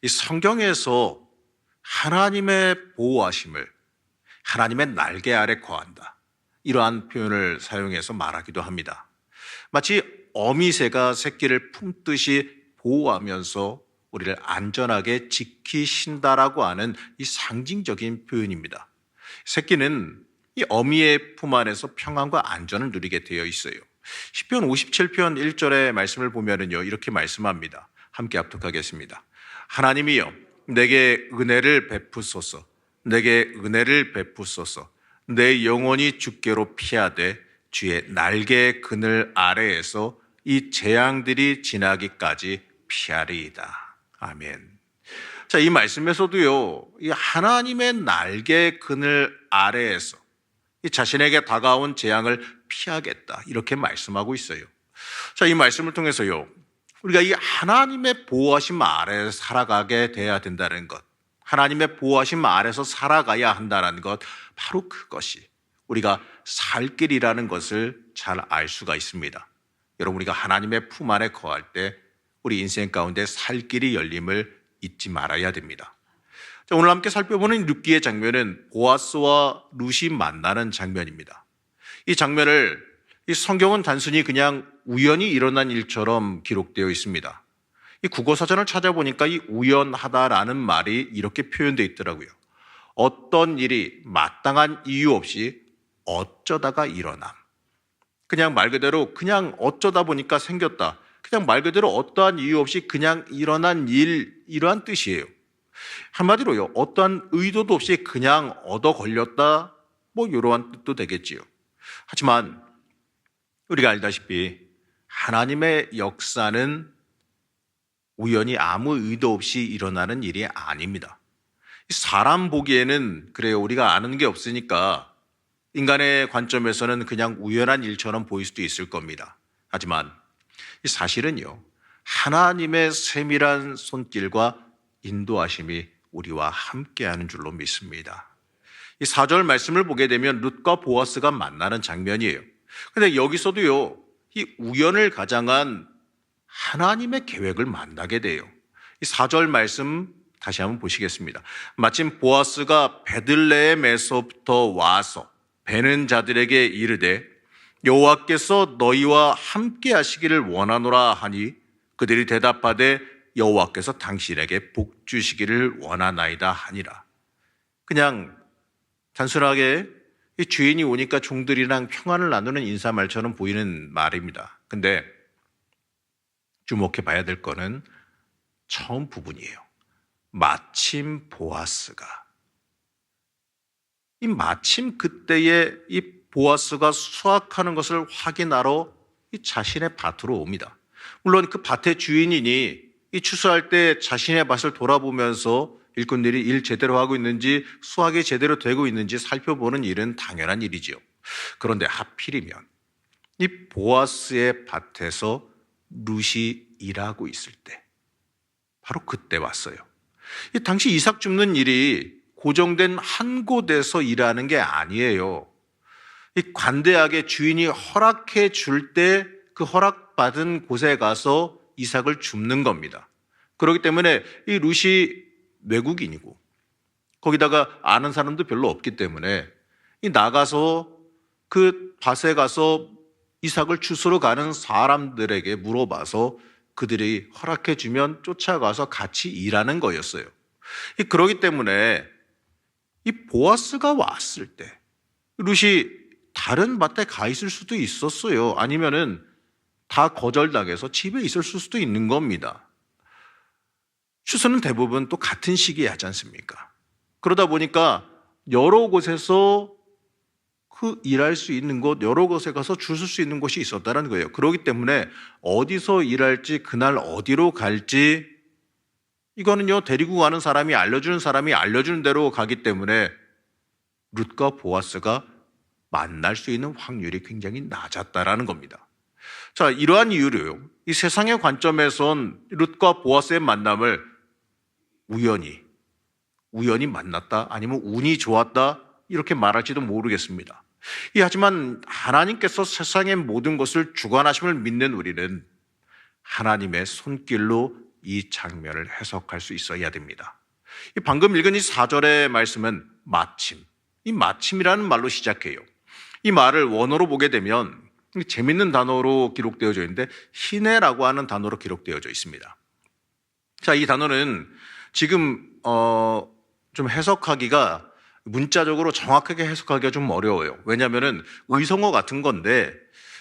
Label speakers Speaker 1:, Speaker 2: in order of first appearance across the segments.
Speaker 1: 이 성경에서 하나님의 보호하심을 하나님의 날개 아래 거한다, 이러한 표현을 사용해서 말하기도 합니다. 마치 어미새가 새끼를 품듯이 보호하면서 우리를 안전하게 지키신다라고 하는 이 상징적인 표현입니다. 새끼는 이 어미의 품 안에서 평안과 안전을 누리게 되어 있어요. 시편 57편 1절의 말씀을 보면은요, 이렇게 말씀합니다. 함께 합독하겠습니다. 하나님이여, 내게 은혜를 베푸소서. 내게 은혜를 베푸소서. 내 영혼이 주께로 피하되 주의 날개 그늘 아래에서 이 재앙들이 지나기까지 피하리이다. 아멘. 자, 이 말씀에서도요, 이 하나님의 날개 그늘 아래에서 이 자신에게 다가온 재앙을 피하겠다, 이렇게 말씀하고 있어요. 자, 이 말씀을 통해서요, 우리가 이 하나님의 보호하심 아래에 살아가게 돼야 된다는 것, 하나님의 보호하심 아래서 살아가야 한다는 것, 바로 그것이 우리가 살 길이라는 것을 잘 알 수가 있습니다. 여러분, 우리가 하나님의 품 안에 거할 때 우리 인생 가운데 살 길이 열림을 잊지 말아야 됩니다. 자, 오늘 함께 살펴보는 룻기의 장면은 보아스와 룻이 만나는 장면입니다. 이 장면을 이 성경은 단순히 그냥 우연히 일어난 일처럼 기록되어 있습니다. 이 국어사전을 찾아보니까 이 우연하다라는 말이 이렇게 표현되어 있더라고요. 어떤 일이 마땅한 이유 없이 어쩌다가 일어남. 그냥 말 그대로 그냥 어쩌다 보니까 생겼다. 그냥 말 그대로 어떠한 이유 없이 그냥 일어난 일, 이러한 뜻이에요. 한마디로요, 어떠한 의도도 없이 그냥 얻어 걸렸다, 뭐 이러한 뜻도 되겠지요. 하지만 우리가 알다시피 하나님의 역사는 우연히 아무 의도 없이 일어나는 일이 아닙니다. 사람 보기에는 그래요, 우리가 아는 게 없으니까 인간의 관점에서는 그냥 우연한 일처럼 보일 수도 있을 겁니다. 하지만 이 사실은요, 하나님의 세밀한 손길과 인도하심이 우리와 함께하는 줄로 믿습니다. 이 4절 말씀을 보게 되면 룻과 보아스가 만나는 장면이에요. 그런데 여기서도요, 이 우연을 가장한 하나님의 계획을 만나게 돼요. 이 4절 말씀 다시 한번 보시겠습니다. 마침 보아스가 베들레헴에서부터 와서 베는 자들에게 이르되 여호와께서 너희와 함께 하시기를 원하노라 하니 그들이 대답하되 여호와께서 당신에게 복 주시기를 원하나이다 하니라. 그냥 단순하게 이 주인이 오니까 종들이랑 평안을 나누는 인사말처럼 보이는 말입니다. 근데 주목해 봐야 될 거는 처음 부분이에요. 마침 보아스가, 이 마침 그때에 이 보아스가 수확하는 것을 확인하러 이 자신의 밭으로 옵니다. 물론 그 밭의 주인이니 이 추수할 때 자신의 밭을 돌아보면서 일꾼들이 일 제대로 하고 있는지, 수확이 제대로 되고 있는지 살펴보는 일은 당연한 일이지요. 그런데 하필이면 이 보아스의 밭에서 룻이 일하고 있을 때, 바로 그때 왔어요. 이 당시 이삭 줍는 일이 고정된 한 곳에서 일하는 게 아니에요. 이 관대하게 주인이 허락해 줄 때 그 허락받은 곳에 가서 이삭을 줍는 겁니다. 그렇기 때문에 이 룻이 외국인이고 거기다가 아는 사람도 별로 없기 때문에 이 나가서 그 밭에 가서 이삭을 주스러 가는 사람들에게 물어봐서 그들이 허락해 주면 쫓아가서 같이 일하는 거였어요. 그렇기 때문에 이 보아스가 왔을 때 룻이 다른 밭에 가 있을 수도 있었어요. 아니면은 다 거절당해서 집에 있을 수도 있는 겁니다. 추수는 대부분 또 같은 시기에 하지 않습니까? 그러다 보니까 여러 곳에서 그 일할 수 있는 곳, 여러 곳에 가서 줄 설 수 있는 곳이 있었다는 거예요. 그렇기 때문에 어디서 일할지, 그날 어디로 갈지, 이거는요, 데리고 가는 사람이 알려주는 대로 가기 때문에 룻과 보아스가 만날 수 있는 확률이 굉장히 낮았다라는 겁니다. 자, 이러한 이유로요, 이 세상의 관점에선 룻과 보아스의 만남을 우연히 만났다, 아니면 운이 좋았다, 이렇게 말할지도 모르겠습니다. 하지만 하나님께서 세상의 모든 것을 주관하심을 믿는 우리는 하나님의 손길로 이 장면을 해석할 수 있어야 됩니다. 이 방금 읽은 이 4절의 말씀은 마침, 이 마침이라는 말로 시작해요. 이 말을 원어로 보게 되면 재밌는 단어로 기록되어져 있는데 희내라고 하는 단어로 기록되어져 있습니다. 자, 이 단어는 지금 좀 해석하기가 문자적으로 정확하게 해석하기가 좀 어려워요. 왜냐하면은 의성어 같은 건데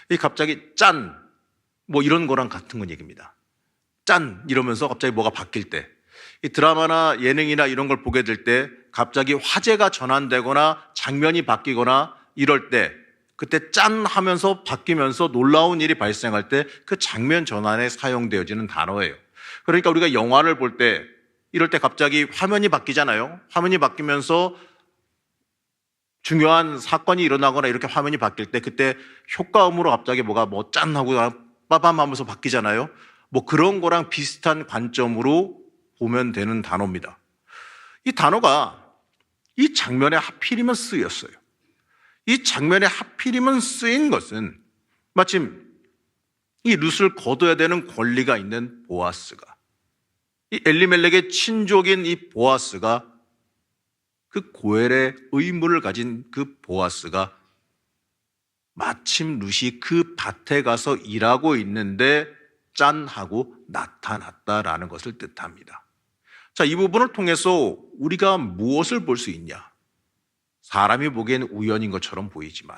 Speaker 1: 이 갑자기 짠 뭐 이런 거랑 같은 건 얘기입니다. 짠 이러면서 갑자기 뭐가 바뀔 때, 이 드라마나 예능이나 이런 걸 보게 될 때 갑자기 화제가 전환되거나 장면이 바뀌거나 이럴 때 그때 짠 하면서 바뀌면서 놀라운 일이 발생할 때 그 장면 전환에 사용되어지는 단어예요. 그러니까 우리가 영화를 볼 때 이럴 때 갑자기 화면이 바뀌잖아요. 화면이 바뀌면서 중요한 사건이 일어나거나 이렇게 화면이 바뀔 때 그때 효과음으로 갑자기 뭐가 뭐 짠 하고 빠밤 하면서 바뀌잖아요. 뭐 그런 거랑 비슷한 관점으로 보면 되는 단어입니다. 이 단어가 이 장면에 하필이면 쓰였어요. 이 장면에 하필이면 쓰인 것은 마침 이 룻을 거둬야 되는 권리가 있는 보아스가, 이 엘리멜렉의 친족인 이 보아스가, 그 고엘의 의무를 가진 그 보아스가 마침 룻이 그 밭에 가서 일하고 있는데 짠 하고 나타났다라는 것을 뜻합니다. 자, 이 부분을 통해서 우리가 무엇을 볼 수 있냐? 사람이 보기엔 우연인 것처럼 보이지만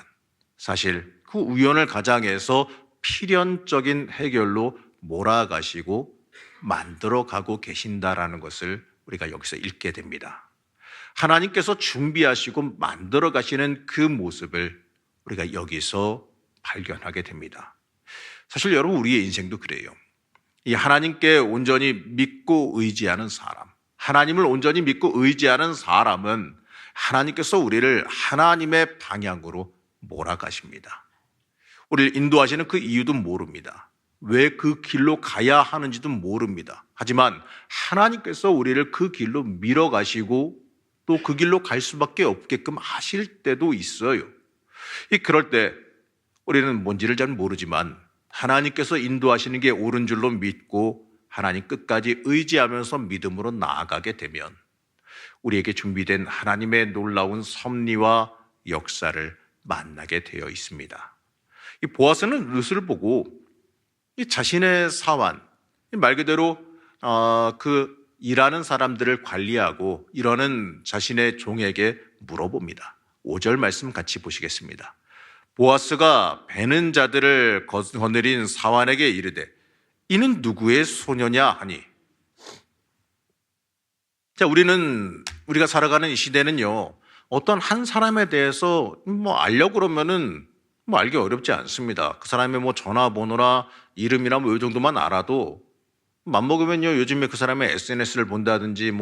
Speaker 1: 사실 그 우연을 가장해서 필연적인 해결로 몰아가시고 만들어가고 계신다라는 것을 우리가 여기서 읽게 됩니다. 하나님께서 준비하시고 만들어 가시는 그 모습을 우리가 여기서 발견하게 됩니다. 사실 여러분, 우리의 인생도 그래요. 이 하나님께 온전히 믿고 의지하는 사람, 하나님을 온전히 믿고 의지하는 사람은 하나님께서 우리를 하나님의 방향으로 몰아가십니다. 우리를 인도하시는 그 이유도 모릅니다. 왜 그 길로 가야 하는지도 모릅니다. 하지만 하나님께서 우리를 그 길로 밀어가시고 또 그 길로 갈 수밖에 없게끔 하실 때도 있어요. 그럴 때 우리는 뭔지를 잘 모르지만 하나님께서 인도하시는 게 옳은 줄로 믿고 하나님 끝까지 의지하면서 믿음으로 나아가게 되면 우리에게 준비된 하나님의 놀라운 섭리와 역사를 만나게 되어 있습니다. 이 보아스는 룻을 보고 이 자신의 사환, 말 그대로 그 일하는 사람들을 관리하고 이러는 자신의 종에게 물어봅니다. 5절 말씀 같이 보시겠습니다. 보아스가 베는 자들을 거느린 사환에게 이르되 이는 누구의 소녀냐 하니. 자, 우리가 살아가는 이 시대는요, 어떤 한 사람에 대해서 알려고 그러면은 알기 어렵지 않습니다. 그 사람의 전화번호나 이름이나 이 정도만 알아도 맘먹으면요, 요즘에 그 사람의 SNS를 본다든지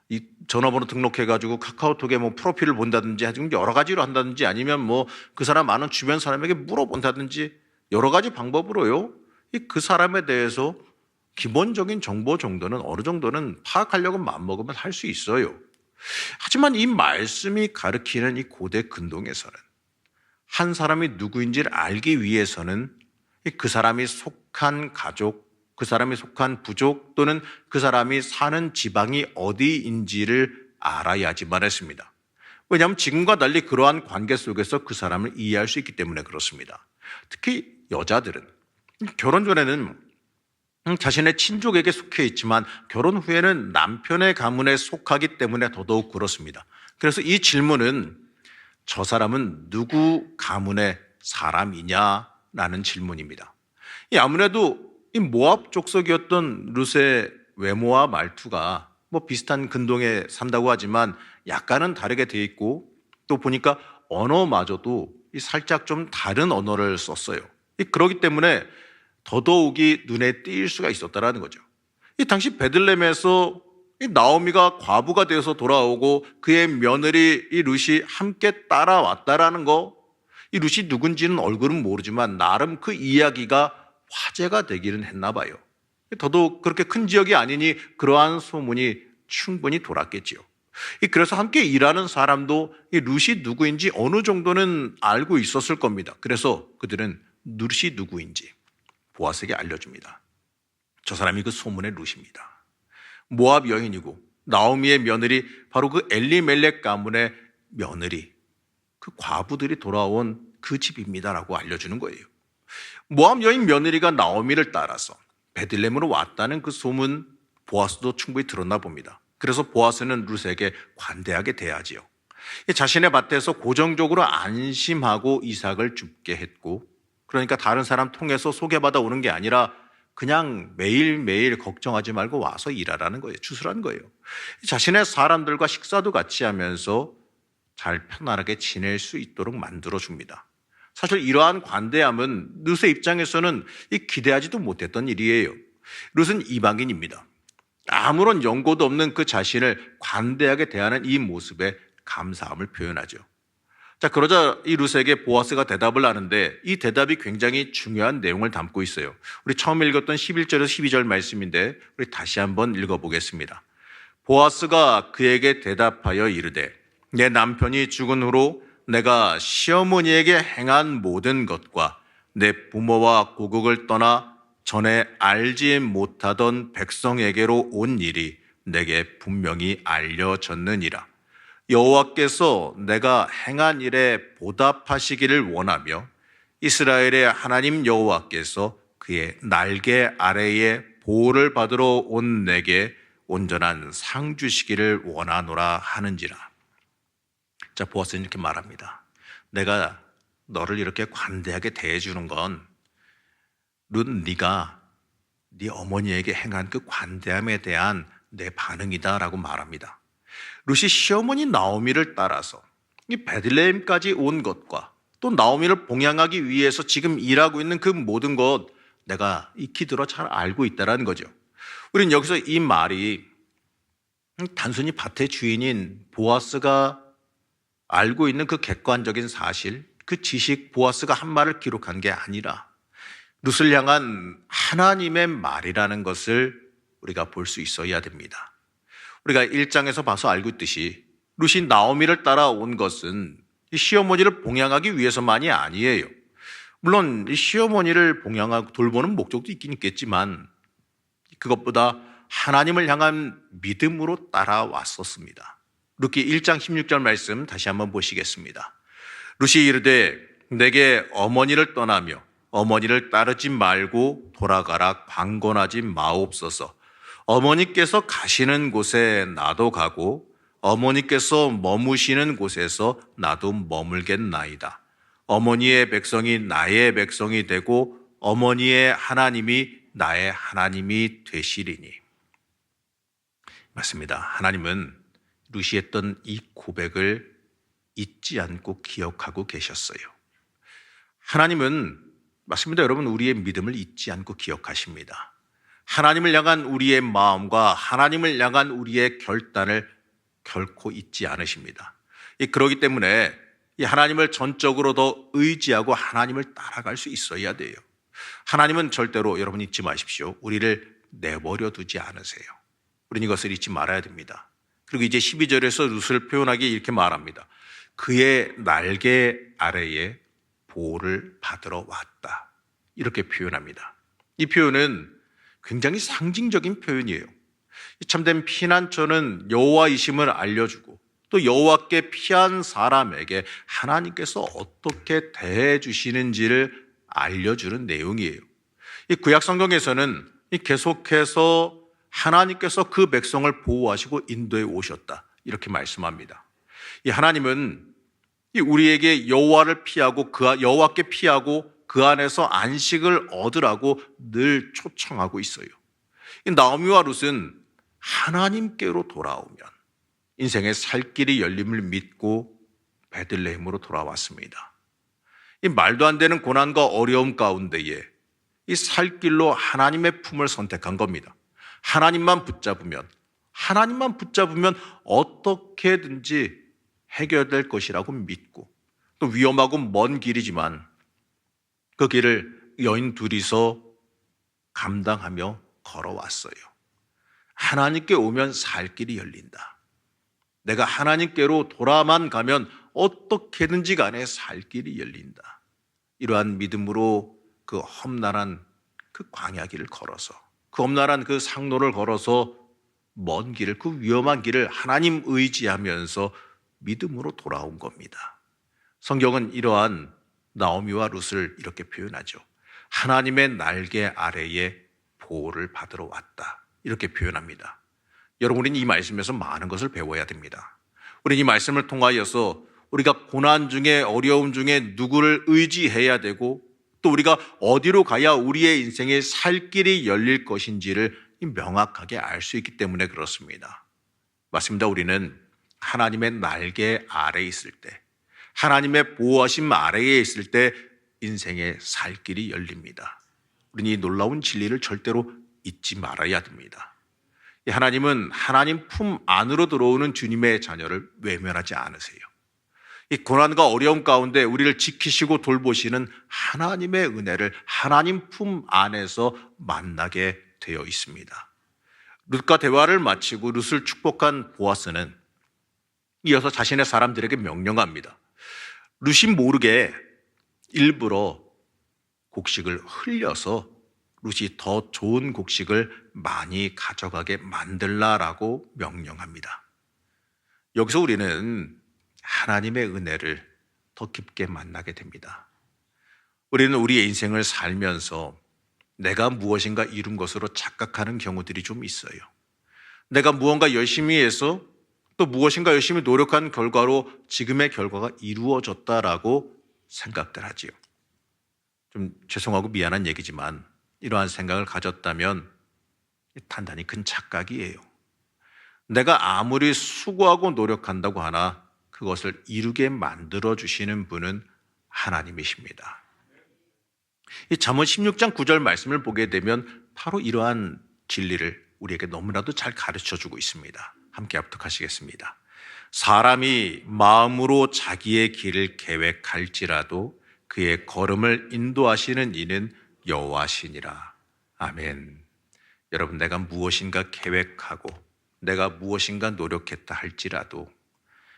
Speaker 1: 이 전화번호 등록해가지고 카카오톡에 프로필을 본다든지 지금 여러 가지로 한다든지 아니면 그 사람 아는 주변 사람에게 물어본다든지 여러 가지 방법으로요, 그 사람에 대해서 기본적인 정보 정도는 어느 정도는 파악하려고 맘먹으면 할 수 있어요. 하지만 이 말씀이 가리키는 이 고대 근동에서는 한 사람이 누구인지를 알기 위해서는 그 사람이 속한 가족, 그 사람이 속한 부족 또는 그 사람이 사는 지방이 어디인지를 알아야지만 했습니다. 왜냐하면 지금과 달리 그러한 관계 속에서 그 사람을 이해할 수 있기 때문에 그렇습니다. 특히 여자들은 결혼 전에는 자신의 친족에게 속해 있지만 결혼 후에는 남편의 가문에 속하기 때문에 더더욱 그렇습니다. 그래서 이 질문은 저 사람은 누구 가문의 사람이냐라는 질문입니다. 아무래도 이 모압 족속이었던 룻의 외모와 말투가 비슷한 근동에 산다고 하지만 약간은 다르게 돼 있고 또 보니까 언어마저도 살짝 좀 다른 언어를 썼어요. 그렇기 때문에 더더욱이 눈에 띌 수가 있었다라는 거죠. 당시 베들레헴에서 나오미가 과부가 되어서 돌아오고 그의 며느리 이 룻이 함께 따라왔다라는 거, 이 룻이 누군지는 얼굴은 모르지만 나름 그 이야기가 화제가 되기는 했나 봐요. 더더욱 그렇게 큰 지역이 아니니 그러한 소문이 충분히 돌았겠지요. 그래서 함께 일하는 사람도 이 룻이 누구인지 어느 정도는 알고 있었을 겁니다. 그래서 그들은 룻이 누구인지 보아스에게 알려줍니다. 저 사람이 그 소문의 룻입니다. 모압 여인이고 나오미의 며느리, 바로 그 엘리멜렉 가문의 며느리, 그 과부들이 돌아온 그 집입니다라고 알려주는 거예요. 모압 여인 며느리가 나오미를 따라서 베들레헴으로 왔다는 그 소문, 보아스도 충분히 들었나 봅니다. 그래서 보아스는 룻에게 관대하게 대하지요. 자신의 밭에서 고정적으로 안심하고 이삭을 줍게 했고, 그러니까 다른 사람 통해서 소개받아 오는 게 아니라 그냥 매일매일 걱정하지 말고 와서 일하라는 거예요. 추수라는 거예요. 자신의 사람들과 식사도 같이 하면서 잘 편안하게 지낼 수 있도록 만들어줍니다. 사실 이러한 관대함은 룻의 입장에서는 기대하지도 못했던 일이에요. 룻은 이방인입니다. 아무런 연고도 없는 그 자신을 관대하게 대하는 이 모습에 감사함을 표현하죠. 자, 그러자 이 룻에게 보아스가 대답을 하는데 이 대답이 굉장히 중요한 내용을 담고 있어요. 우리 처음 읽었던 11절에서 12절 말씀인데 우리 다시 한번 읽어보겠습니다. 보아스가 그에게 대답하여 이르되 내 남편이 죽은 후로 내가 시어머니에게 행한 모든 것과 내 부모와 고국을 떠나 전에 알지 못하던 백성에게로 온 일이 내게 분명히 알려졌느니라. 여호와께서 내가 행한 일에 보답하시기를 원하며 이스라엘의 하나님 여호와께서 그의 날개 아래에 보호를 받으러 온 내게 온전한 상 주시기를 원하노라 하는지라. 자, 보아스는 이렇게 말합니다. 내가 너를 이렇게 관대하게 대해주는 건 룻, 네가 네 어머니에게 행한 그 관대함에 대한 내 반응이다라고 말합니다. 룻이 시어머니 나오미를 따라서 이 베들레헴까지 온 것과 또 나오미를 봉양하기 위해서 지금 일하고 있는 그 모든 것 내가 익히 들어 잘 알고 있다라는 거죠. 우리는 여기서 이 말이 단순히 밭의 주인인 보아스가 알고 있는 그 객관적인 사실, 그 지식, 보아스가 한 말을 기록한 게 아니라 룻을 향한 하나님의 말이라는 것을 우리가 볼 수 있어야 됩니다. 우리가 1장에서 봐서 알고 있듯이 룻이 나오미를 따라온 것은 이 시어머니를 봉양하기 위해서만이 아니에요. 물론 이 시어머니를 봉양하고 돌보는 목적도 있긴 있겠지만 그것보다 하나님을 향한 믿음으로 따라왔었습니다. 룻기 1장 16절 말씀 다시 한번 보시겠습니다. 룻이 이르되 내게 어머니를 떠나며 어머니를 따르지 말고 돌아가라 강권하지 마옵소서. 어머니께서 가시는 곳에 나도 가고 어머니께서 머무시는 곳에서 나도 머물겠나이다. 어머니의 백성이 나의 백성이 되고 어머니의 하나님이 나의 하나님이 되시리니. 맞습니다. 하나님은 룻이 했던 이 고백을 잊지 않고 기억하고 계셨어요. 하나님은 맞습니다. 여러분, 우리의 믿음을 잊지 않고 기억하십니다. 하나님을 향한 우리의 마음과 하나님을 향한 우리의 결단을 결코 잊지 않으십니다. 그렇기 때문에 이 하나님을 전적으로 더 의지하고 하나님을 따라갈 수 있어야 돼요. 하나님은 절대로 여러분 잊지 마십시오. 우리를 내버려 두지 않으세요. 우리는 이것을 잊지 말아야 됩니다. 그리고 이제 12절에서 룻을 표현하기 이렇게 말합니다. 그의 날개 아래에 보호를 받으러 왔다. 이렇게 표현합니다. 이 표현은 굉장히 상징적인 표현이에요. 참된 피난처는 여호와이심을 알려주고 또 여호와께 피한 사람에게 하나님께서 어떻게 대해 주시는지를 알려주는 내용이에요. 이 구약 성경에서는 계속해서 하나님께서 그 백성을 보호하시고 인도해 오셨다. 이렇게 말씀합니다. 이 하나님은 우리에게 여호와를 피하고 여호와께 피하고 그 안에서 안식을 얻으라고 늘 초청하고 있어요. 나오미와 룻은 하나님께로 돌아오면 인생의 살 길이 열림을 믿고 베들레헴으로 돌아왔습니다. 이 말도 안 되는 고난과 어려움 가운데에 이 살 길로 하나님의 품을 선택한 겁니다. 하나님만 붙잡으면 어떻게든지 해결될 것이라고 믿고 또 위험하고 먼 길이지만 그 길을 여인 둘이서 감당하며 걸어왔어요. 하나님께 오면 살 길이 열린다. 내가 하나님께로 돌아만 가면 어떻게든지 간에 살 길이 열린다. 이러한 믿음으로 그 험난한 그 광야길을 걸어서 그 엄란한 그 상로를 걸어서 먼 길을, 그 위험한 길을 하나님 의지하면서 믿음으로 돌아온 겁니다. 성경은 이러한 나오미와 룻을 이렇게 표현하죠. 하나님의 날개 아래에 보호를 받으러 왔다. 이렇게 표현합니다. 여러분은 이 말씀에서 많은 것을 배워야 됩니다. 우리는 이 말씀을 통하여서 우리가 고난 중에, 어려움 중에 누구를 의지해야 되고, 또 우리가 어디로 가야 우리의 인생에 살 길이 열릴 것인지를 명확하게 알 수 있기 때문에 그렇습니다. 맞습니다. 우리는 하나님의 날개 아래에 있을 때, 하나님의 보호하심 아래에 있을 때 인생의 살 길이 열립니다. 우리는 이 놀라운 진리를 절대로 잊지 말아야 됩니다. 하나님은 하나님 품 안으로 들어오는 주님의 자녀를 외면하지 않으세요. 이 고난과 어려움 가운데 우리를 지키시고 돌보시는 하나님의 은혜를 하나님 품 안에서 만나게 되어 있습니다. 룻과 대화를 마치고 룻을 축복한 보아스는 이어서 자신의 사람들에게 명령합니다. 룻이 모르게 일부러 곡식을 흘려서 룻이 더 좋은 곡식을 많이 가져가게 만들라라고 명령합니다. 여기서 우리는 하나님의 은혜를 더 깊게 만나게 됩니다. 우리는 우리의 인생을 살면서 내가 무엇인가 이룬 것으로 착각하는 경우들이 좀 있어요. 내가 무언가 열심히 해서 또 무엇인가 열심히 노력한 결과로 지금의 결과가 이루어졌다라고 생각들 하지요. 좀 죄송하고 미안한 얘기지만 이러한 생각을 가졌다면 단단히 큰 착각이에요. 내가 아무리 수고하고 노력한다고 하나 그것을 이루게 만들어주시는 분은 하나님이십니다. 이 잠언 16장 9절 말씀을 보게 되면 바로 이러한 진리를 우리에게 너무나도 잘 가르쳐주고 있습니다. 함께 합독하시겠습니다. 사람이 마음으로 자기의 길을 계획할지라도 그의 걸음을 인도하시는 이는 여호와시니라. 아멘. 여러분, 내가 무엇인가 계획하고 내가 무엇인가 노력했다 할지라도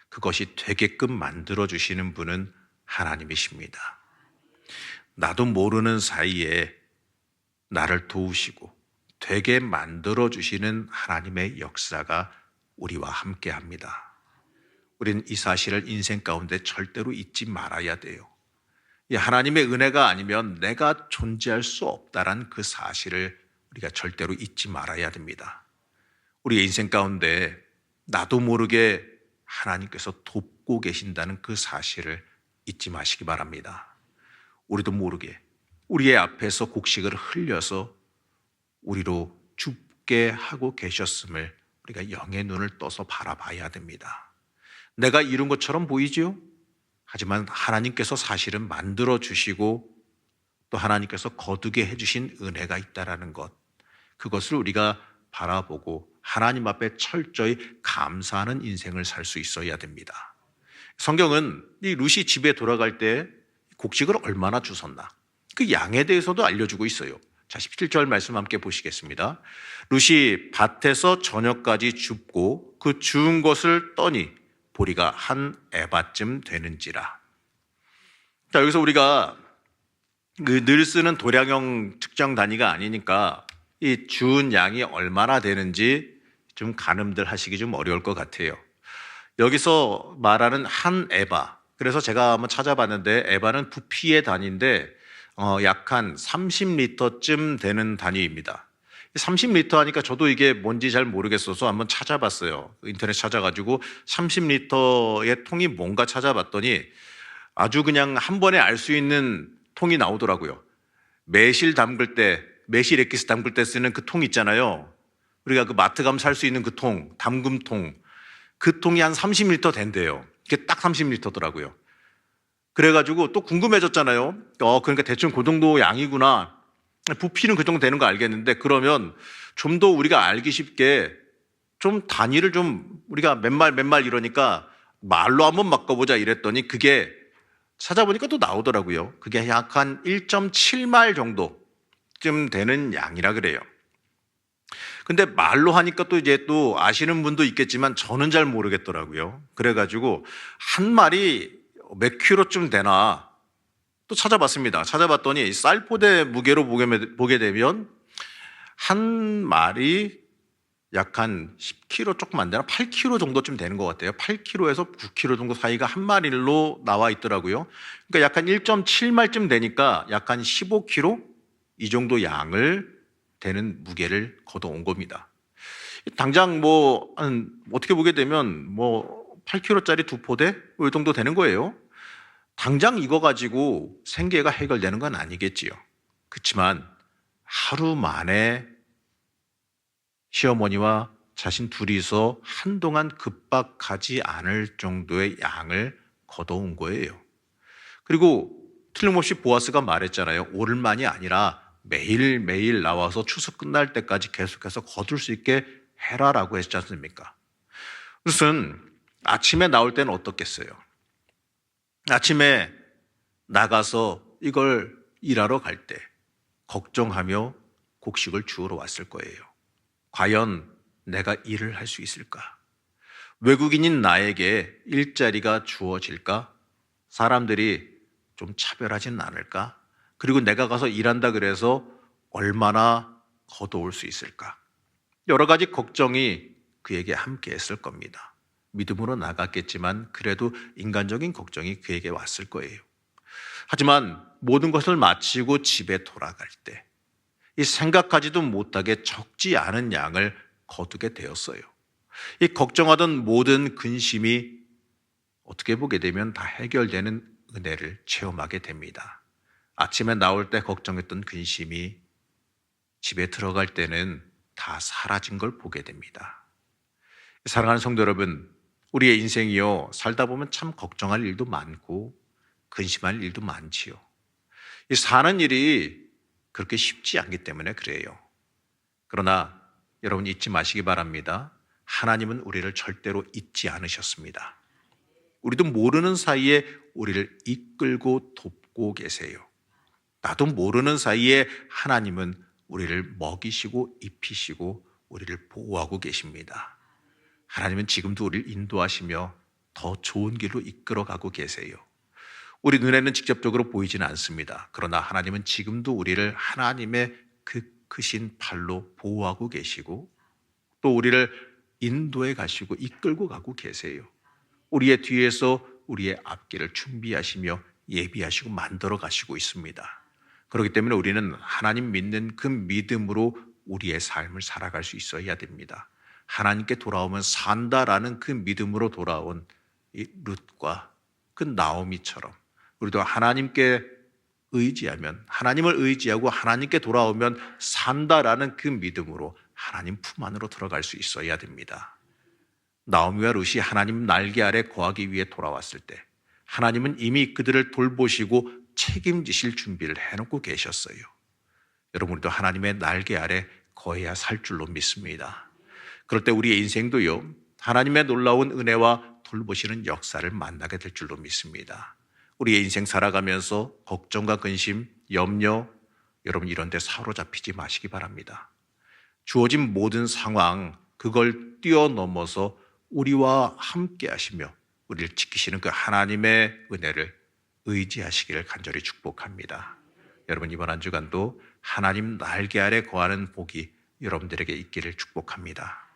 Speaker 1: 그것이 되게끔 만들어주시는 분은 하나님이십니다. 나도 모르는 사이에 나를 도우시고 되게 만들어주시는 하나님의 역사가 우리와 함께 합니다. 우리는 이 사실을 인생 가운데 절대로 잊지 말아야 돼요. 이 하나님의 은혜가 아니면 내가 존재할 수 없다란 그 사실을 우리가 절대로 잊지 말아야 됩니다. 우리의 인생 가운데 나도 모르게 하나님께서 돕고 계신다는 그 사실을 잊지 마시기 바랍니다. 우리도 모르게 우리의 앞에서 곡식을 흘려서 우리로 죽게 하고 계셨음을 우리가 영의 눈을 떠서 바라봐야 됩니다. 내가 이룬 것처럼 보이지요? 하지만 하나님께서 사실은 만들어 주시고 또 하나님께서 거두게 해주신 은혜가 있다라는 것, 그것을 우리가 바라보고 하나님 앞에 철저히 감사하는 인생을 살 수 있어야 됩니다. 성경은 이 룻이 집에 돌아갈 때 곡식을 얼마나 주웠나, 그 양에 대해서도 알려주고 있어요. 자, 17절 말씀 함께 보시겠습니다. 룻이 밭에서 저녁까지 줍고 그 주운 것을 떠니 보리가 한 에바쯤 되는지라. 자, 여기서 우리가 늘 쓰는 도량형 측정 단위가 아니니까 이 주운 양이 얼마나 되는지 좀 가늠들 하시기 좀 어려울 것 같아요. 여기서 말하는 한 에바, 그래서 제가 한번 찾아봤는데 에바는 부피의 단위인데 약 한 30리터쯤 되는 단위입니다. 30리터 하니까 저도 이게 뭔지 잘 모르겠어서 한번 찾아봤어요. 인터넷 찾아가지고 30리터의 통이 뭔가 찾아봤더니 아주 그냥 한 번에 알 수 있는 통이 나오더라고요. 매실 담글 때, 매실 액기스 담글 때 쓰는 그 통 있잖아요. 우리가 그 마트 가면 살 수 있는 그 통, 담금통. 그 통이 한 30리터 된대요. 그게 딱 30리터더라고요. 그래가지고 또 궁금해졌잖아요. 그러니까 대충 그 정도 양이구나. 부피는 그 정도 되는 거 알겠는데, 그러면 좀 더 우리가 알기 쉽게 좀 단위를 좀 우리가 몇 말 이러니까 말로 한번 바꿔보자 이랬더니 그게 찾아보니까 또 나오더라고요. 그게 약 한 1.7말 정도쯤 되는 양이라 그래요. 근데 말로 하니까 또 이제 또 아시는 분도 있겠지만 저는 잘 모르겠더라고요. 그래가지고 한 말이 몇 킬로쯤 되나 또 찾아봤습니다. 찾아봤더니 쌀포대 무게로 보게 되면 한 말이 약 한 10kg 조금 안 되나? 8kg 정도쯤 되는 것 같아요. 8kg에서 9kg 정도 사이가 한 마리로 나와 있더라고요. 그러니까 약 한 1.7말쯤 되니까 약 한 15kg 이 정도 양을 되는 무게를 걷어온 겁니다. 당장 어떻게 보게 되면 8kg짜리 두 포대 이 정도 되는 거예요. 당장 이거 가지고 생계가 해결되는 건 아니겠지요. 그렇지만 하루 만에 시어머니와 자신 둘이서 한동안 급박하지 않을 정도의 양을 걷어온 거예요. 그리고 틀림없이 보아스가 말했잖아요. 오늘만이 아니라 매일매일 나와서 추수 끝날 때까지 계속해서 거둘 수 있게 해라라고 했지 않습니까? 무슨 아침에 나올 때는 어떻겠어요? 아침에 나가서 이걸 일하러 갈 때 걱정하며 곡식을 주우러 왔을 거예요. 과연 내가 일을 할 수 있을까? 외국인인 나에게 일자리가 주어질까? 사람들이 좀 차별하진 않을까? 그리고 내가 가서 일한다 그래서 얼마나 걷어올 수 있을까? 여러 가지 걱정이 그에게 함께 했을 겁니다. 믿음으로 나갔겠지만 그래도 인간적인 걱정이 그에게 왔을 거예요. 하지만 모든 것을 마치고 집에 돌아갈 때 이 생각하지도 못하게 적지 않은 양을 거두게 되었어요. 이 걱정하던 모든 근심이 어떻게 보게 되면 다 해결되는 은혜를 체험하게 됩니다. 아침에 나올 때 걱정했던 근심이 집에 들어갈 때는 다 사라진 걸 보게 됩니다. 사랑하는 성도 여러분, 우리의 인생이요, 살다 보면 참 걱정할 일도 많고 근심할 일도 많지요. 이 사는 일이 그렇게 쉽지 않기 때문에 그래요. 그러나 여러분 잊지 마시기 바랍니다. 하나님은 우리를 절대로 잊지 않으셨습니다. 우리도 모르는 사이에 우리를 이끌고 돕고 계세요. 나도 모르는 사이에 하나님은 우리를 먹이시고 입히시고 우리를 보호하고 계십니다. 하나님은 지금도 우리를 인도하시며 더 좋은 길로 이끌어가고 계세요. 우리 눈에는 직접적으로 보이지는 않습니다. 그러나 하나님은 지금도 우리를 하나님의 그 크신 팔로 보호하고 계시고 또 우리를 인도해 가시고 이끌고 가고 계세요. 우리의 뒤에서 우리의 앞길을 준비하시며 예비하시고 만들어 가시고 있습니다. 그렇기 때문에 우리는 하나님 믿는 그 믿음으로 우리의 삶을 살아갈 수 있어야 됩니다. 하나님께 돌아오면 산다라는 그 믿음으로 돌아온 이 룻과 그 나오미처럼 우리도 하나님께 의지하면, 하나님을 의지하고 하나님께 돌아오면 산다라는 그 믿음으로 하나님 품 안으로 들어갈 수 있어야 됩니다. 나오미와 룻이 하나님 날개 아래 거하기 위해 돌아왔을 때 하나님은 이미 그들을 돌보시고 책임지실 준비를 해놓고 계셨어요. 여러분, 우리도 하나님의 날개 아래 거해야 살 줄로 믿습니다. 그럴 때 우리의 인생도요, 하나님의 놀라운 은혜와 돌보시는 역사를 만나게 될 줄로 믿습니다. 우리의 인생 살아가면서 걱정과 근심, 염려, 여러분 이런 데 사로잡히지 마시기 바랍니다. 주어진 모든 상황, 그걸 뛰어넘어서 우리와 함께 하시며 우리를 지키시는 그 하나님의 은혜를 의지하시기를 간절히 축복합니다. 여러분 이번 한 주간도 하나님 날개 아래 거하는 복이 여러분들에게 있기를 축복합니다.